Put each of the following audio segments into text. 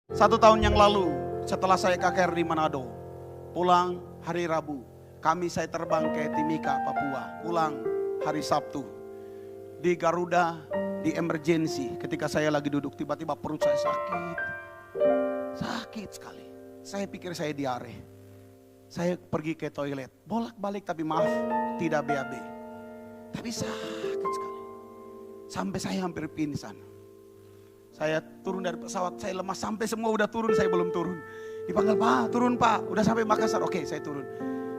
1 tahun yang lalu setelah saya KKR di Manado, pulang hari Rabu, Kamis saya terbang ke Timika, Papua, pulang hari Sabtu. Di Garuda, di emergency, ketika saya lagi duduk, tiba-tiba perut saya sakit sekali. Saya pikir saya diare. Saya pergi ke toilet, bolak-balik tapi maaf, tidak BAB. Tapi sakit sekali. Sampai saya hampir pingsan. Saya turun dari pesawat, saya lemas, sampai semua udah turun, saya belum turun. Dipanggil, Pak, turun Pak, udah sampai Makassar. Oke, saya turun.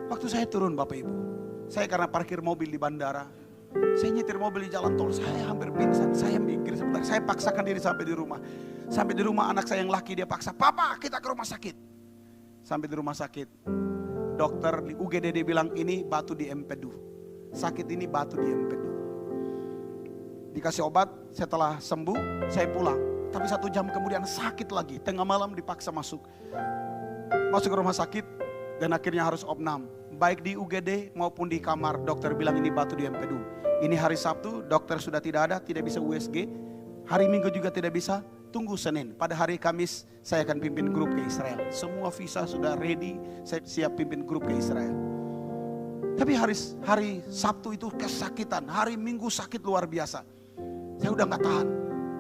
Waktu saya turun Bapak Ibu, saya karena parkir mobil di bandara, saya nyetir mobil di jalan tol, saya hampir pingsan. Saya mikir sebentar, saya paksakan diri sampai di rumah. Sampai di rumah anak saya yang laki, dia paksa, Papa kita ke rumah sakit. Sampai di rumah sakit, dokter di UGD dia bilang ini batu di empedu. Sakit ini batu di empedu. Dikasih obat, setelah sembuh saya pulang. Tapi 1 jam kemudian sakit lagi, tengah malam dipaksa masuk ke rumah sakit dan akhirnya harus opnam. Baik di UGD maupun di kamar, dokter bilang ini batu di empedu. Ini hari Sabtu, dokter sudah tidak ada, tidak bisa USG. Hari Minggu juga tidak bisa, tunggu Senin. Pada hari Kamis saya akan pimpin grup ke Israel. Semua visa sudah ready, saya siap pimpin grup ke Israel. Tapi hari Sabtu itu kesakitan, hari Minggu sakit luar biasa. Saya udah gak tahan,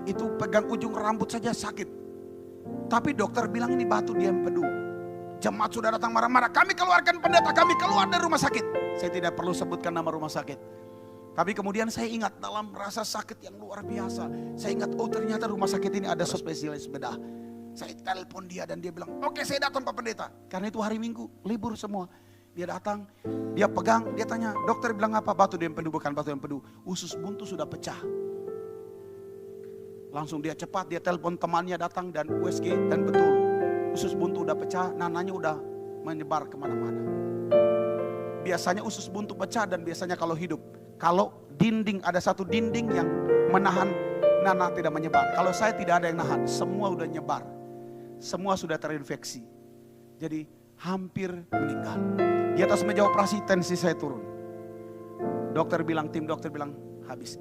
itu pegang ujung rambut saja sakit. Tapi dokter bilang ini batu di empedu. Jemaat sudah datang marah-marah, kami keluarkan pendeta, kami keluar dari rumah sakit. Saya tidak perlu sebutkan nama rumah sakit. Tapi kemudian saya ingat dalam rasa sakit yang luar biasa. Saya ingat, oh ternyata rumah sakit ini ada spesialis bedah. Saya telepon dia dan dia bilang, oke saya datang Pak Pendeta. Karena itu hari Minggu, libur semua. Dia datang, dia pegang, dia tanya, dokter bilang apa? Batu di empedu, bukan batu empedu. Usus buntu sudah pecah. Langsung dia cepat, dia telepon temannya datang dan USG dan betul. Usus buntu udah pecah, nananya udah menyebar kemana-mana. Biasanya usus buntu pecah dan biasanya kalau hidup. Kalau dinding, ada satu dinding yang menahan nanah tidak menyebar. Kalau saya tidak ada yang nahan, semua udah nyebar. Semua sudah terinfeksi. Jadi hampir meninggal. Di atas meja operasi tensi saya turun. Dokter bilang, tim dokter bilang, habis.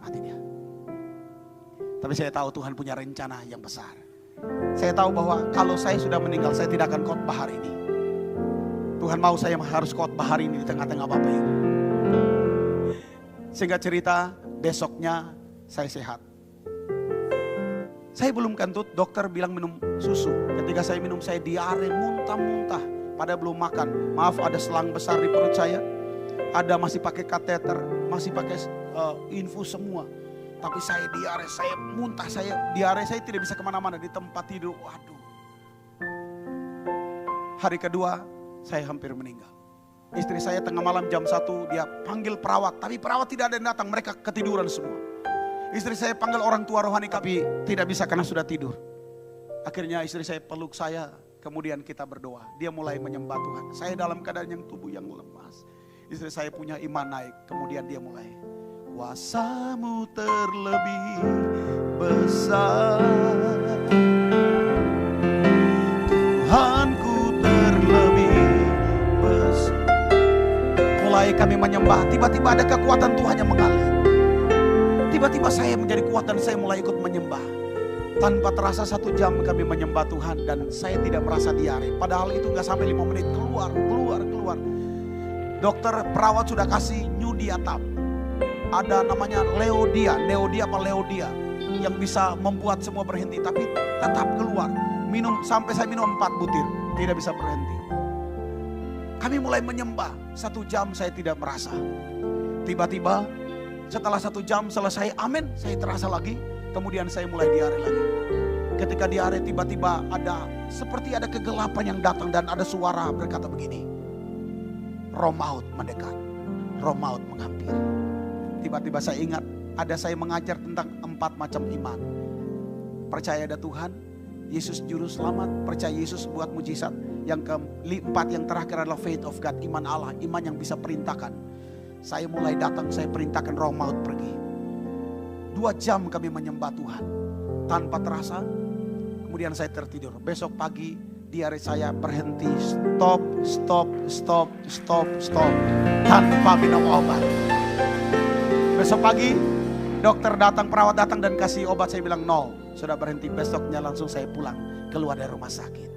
Mati dia. Tapi saya tahu Tuhan punya rencana yang besar. Saya tahu bahwa kalau saya sudah meninggal, saya tidak akan khotbah hari ini. Tuhan mau saya harus khotbah hari ini di tengah-tengah Bapak Ibu. Sehingga cerita besoknya saya sehat. Saya belum kentut, dokter bilang minum susu. Ketika saya minum, saya diare, muntah-muntah. Padahal belum makan. Maaf, ada selang besar di perut saya. Ada masih pakai kateter, masih pakai infus semua. Tapi saya diare, saya muntah, saya diare, saya tidak bisa kemana-mana di tempat tidur. Waduh. Hari kedua saya hampir meninggal. Istri saya tengah malam jam 1 dia panggil perawat, tapi perawat tidak ada yang datang, mereka ketiduran semua. Istri saya panggil orang tua rohani tapi tidak bisa karena sudah tidur. Akhirnya istri saya peluk saya, kemudian kita berdoa. Dia mulai menyembah Tuhan. Saya dalam keadaan yang tubuh yang lemas. Istri saya punya iman naik, kemudian dia mulai. Kuasamu terlebih besar, Tuhanku terlebih besar. Mulai kami menyembah, tiba-tiba ada kekuatan Tuhan yang mengalir. Tiba-tiba saya menjadi kuat dan saya mulai ikut menyembah. Tanpa terasa 1 jam kami menyembah Tuhan dan saya tidak merasa diare. Padahal itu gak sampai 5 menit, keluar. Dokter perawat sudah kasih new diatab. Ada namanya Leodia yang bisa membuat semua berhenti, tapi tetap keluar. Sampai saya minum 4 butir, tidak bisa berhenti. Kami mulai menyembah, 1 jam saya tidak merasa. Tiba-tiba setelah 1 jam selesai, amin, saya terasa lagi. Kemudian saya mulai diare lagi. Ketika diare tiba-tiba seperti ada kegelapan yang datang dan ada suara berkata begini. Roh maut mendekat, roh maut menghampiri. Tiba-tiba saya ingat ada saya mengajar tentang 4 macam iman. Percaya ada Tuhan, Yesus juru selamat, percaya Yesus buat mujizat. Yang keempat yang terakhir adalah faith of God, iman Allah, iman yang bisa perintahkan. Saya mulai datang, saya perintahkan roh maut pergi. 2 jam kami menyembah Tuhan tanpa terasa. Kemudian saya tertidur. Besok pagi diare saya berhenti, stop tanpa minum obat. Besok pagi dokter datang, perawat datang dan kasih obat, saya bilang no. sudah berhenti, besoknya langsung saya pulang keluar dari rumah sakit.